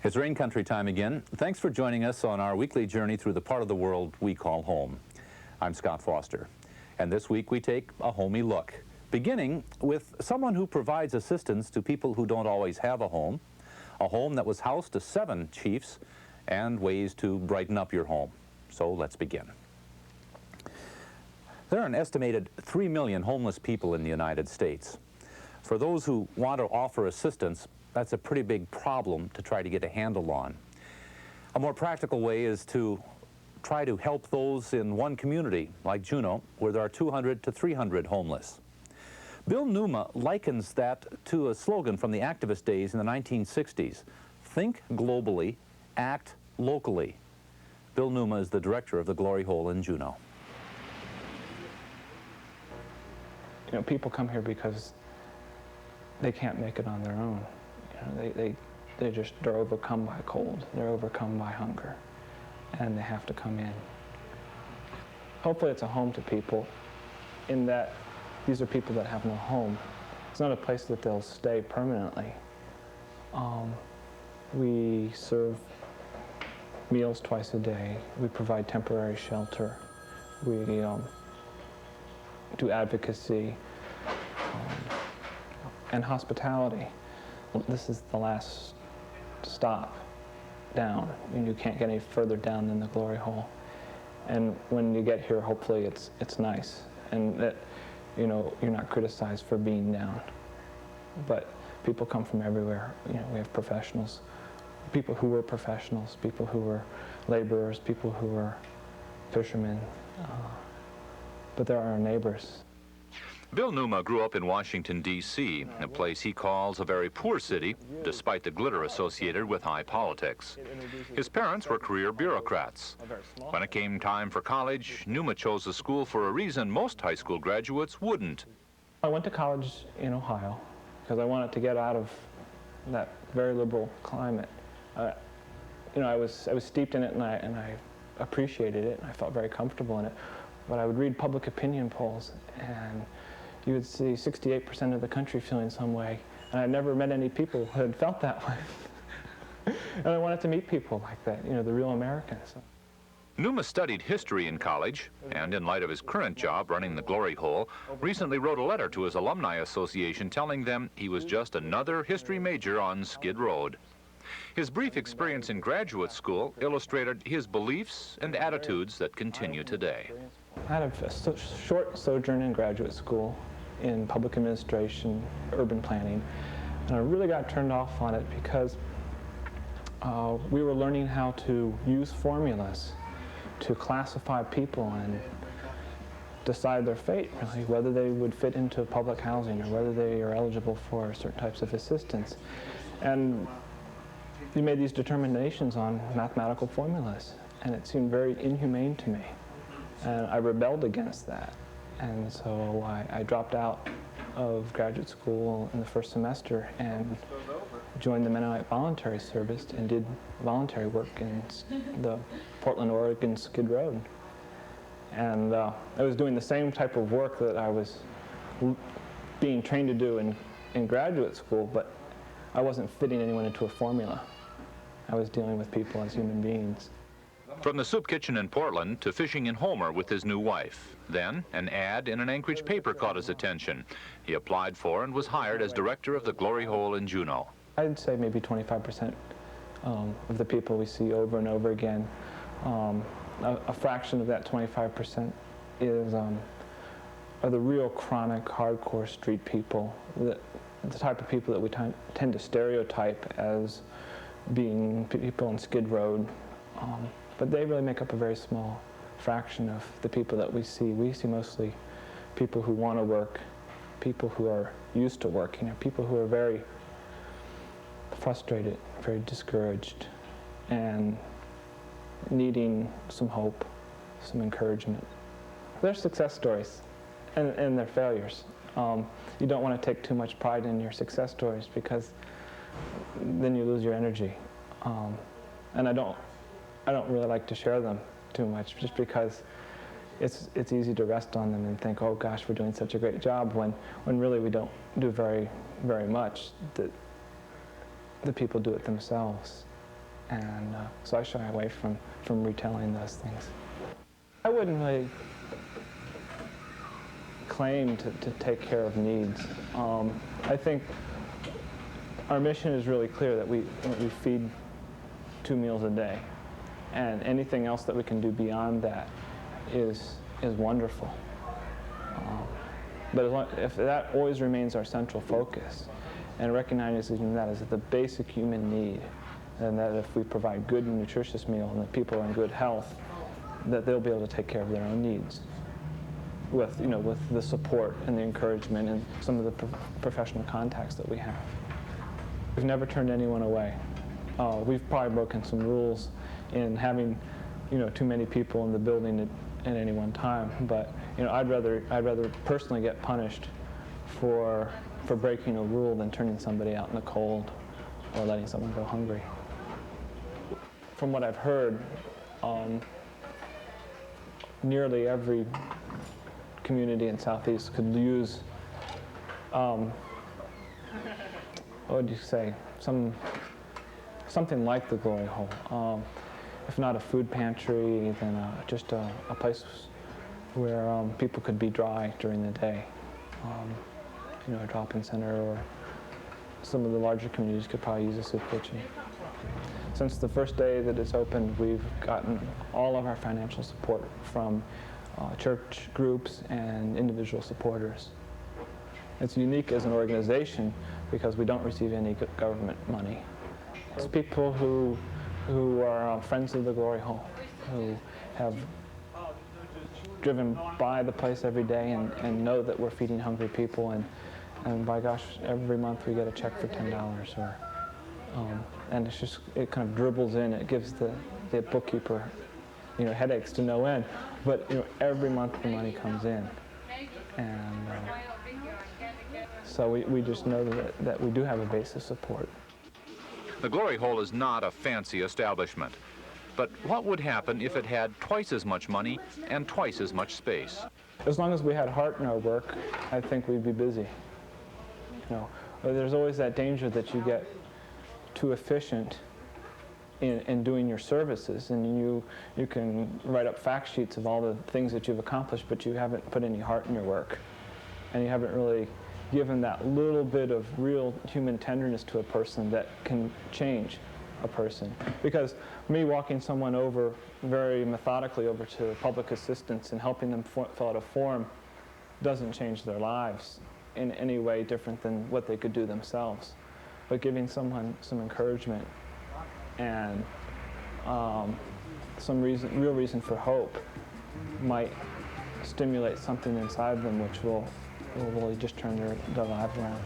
It's rain country time again. Thanks for joining us on our weekly journey through the part of the world we call home. I'm Scott Foster, and this week we take a homey look, beginning with someone who provides assistance to people who don't always have a home that was house to 7 chiefs, and ways to brighten up your home. So let's begin. There are an estimated 3 million homeless people in the United States. For those who want to offer assistance, that's a pretty big problem to try to get a handle on. A more practical way is to try to help those in one community, like Juneau, where there are 200 to 300 homeless. Bill Numa likens that to a slogan from the activist days in the 1960s. Think globally, act locally. Bill Numa is the director of the Glory Hole in Juneau. You know, people come here because they can't make it on their own. You know, they're overcome by cold, they're overcome by hunger, and they have to come in. Hopefully it's a home to people in that these are people that have no home. It's not a place that they'll stay permanently. We serve meals twice a day. We provide temporary shelter. We do advocacy and hospitality. This is the last stop down, and you can't get any further down than the Glory Hole. And when you get here, hopefully it's nice, and that you know you're not criticized for being down. But people come from everywhere. You know, we have professionals, people who were professionals, people who were laborers, people who were fishermen. But there are our neighbors. Bill Numa grew up in Washington, D.C., a place he calls a very poor city, despite the glitter associated with high politics. His parents were career bureaucrats. When it came time for college, Numa chose a school for a reason most high school graduates wouldn't. I went to college in Ohio because I wanted to get out of that very liberal climate. You know, I was steeped in it, and I appreciated it, and I felt very comfortable in it. But I would read public opinion polls, and you would see 68% of the country feeling some way, and I'd never met any people who had felt that way. And I wanted to meet people like that, you know, the real Americans. Numa studied history in college, and in light of his current job running the Glory Hole, recently wrote a letter to his alumni association telling them he was just another history major on Skid Road. His brief experience in graduate school illustrated his beliefs and attitudes that continue today. I had a short sojourn in graduate school in public administration, urban planning, and I really got turned off on it because we were learning how to use formulas to classify people and decide their fate, really, whether they would fit into public housing or whether they are eligible for certain types of assistance. And we made these determinations on mathematical formulas, and it seemed very inhumane to me. And I rebelled against that. And so I dropped out of graduate school in the first semester and joined the Mennonite Voluntary Service and did voluntary work in the Portland, Oregon Skid Road. And I was doing the same type of work that I was being trained to do in graduate school, but I wasn't fitting anyone into a formula. I was dealing with people as human beings. From the soup kitchen in Portland to fishing in Homer with his new wife. Then, an ad in an Anchorage paper caught his attention. He applied for and was hired as director of the Glory Hole in Juneau. I'd say maybe 25% of the people we see over and over again. A fraction of that 25% are the real chronic, hardcore street people, the type of people that we tend to stereotype as being people on Skid Road. But they really make up a very small fraction of the people that we see. We see mostly people who want to work, people who are used to working, people who are very frustrated, very discouraged, and needing some hope, some encouragement. They're success stories, and they're failures. You don't want to take too much pride in your success stories because then you lose your energy. And I don't really like to share them too much, just because it's easy to rest on them and think, oh gosh, we're doing such a great job, when really we don't do very much. The people do it themselves. And so I shy away from retelling those things. I wouldn't really claim to take care of needs. I think our mission is really clear that we feed 2 meals a day, and anything else that we can do beyond that is wonderful. But if that always remains our central focus, and recognizing that as the basic human need, and that if we provide good and nutritious meal and that people are in good health, that they'll be able to take care of their own needs with the support and the encouragement and some of the professional contacts that we have. We've never turned anyone away. We've probably broken some rules in having too many people in the building at any one time, but I'd rather personally get punished for breaking a rule than turning somebody out in the cold or letting someone go hungry. From what I've heard, nearly every community in Southeast could use, what would you say, something like the Glory Hole. If not a food pantry, then just a place where people could be dry during the day. A drop-in center, or some of the larger communities could probably use a soup kitchen. Since the first day that it's opened, we've gotten all of our financial support from church groups and individual supporters. It's unique as an organization because we don't receive any government money. It's people who are friends of the Glory Hole, who have driven by the place every day and know that we're feeding hungry people, and by gosh, every month we get a check for $10, and it kind of dribbles in. It gives the bookkeeper headaches to no end, but every month the money comes in, and so we just know that we do have a base of support. The Glory Hole is not a fancy establishment, but what would happen if it had twice as much money and twice as much space? As long as we had heart in our work, I think we'd be busy. There's always that danger that you get too efficient in doing your services, and you can write up fact sheets of all the things that you've accomplished, but you haven't put any heart in your work, and you haven't really given that little bit of real human tenderness to a person that can change a person. Because me walking someone over very methodically over to public assistance and helping them fill out a form doesn't change their lives in any way different than what they could do themselves. But giving someone some encouragement and some real reason for hope might stimulate something inside them which will really just turn their lives around.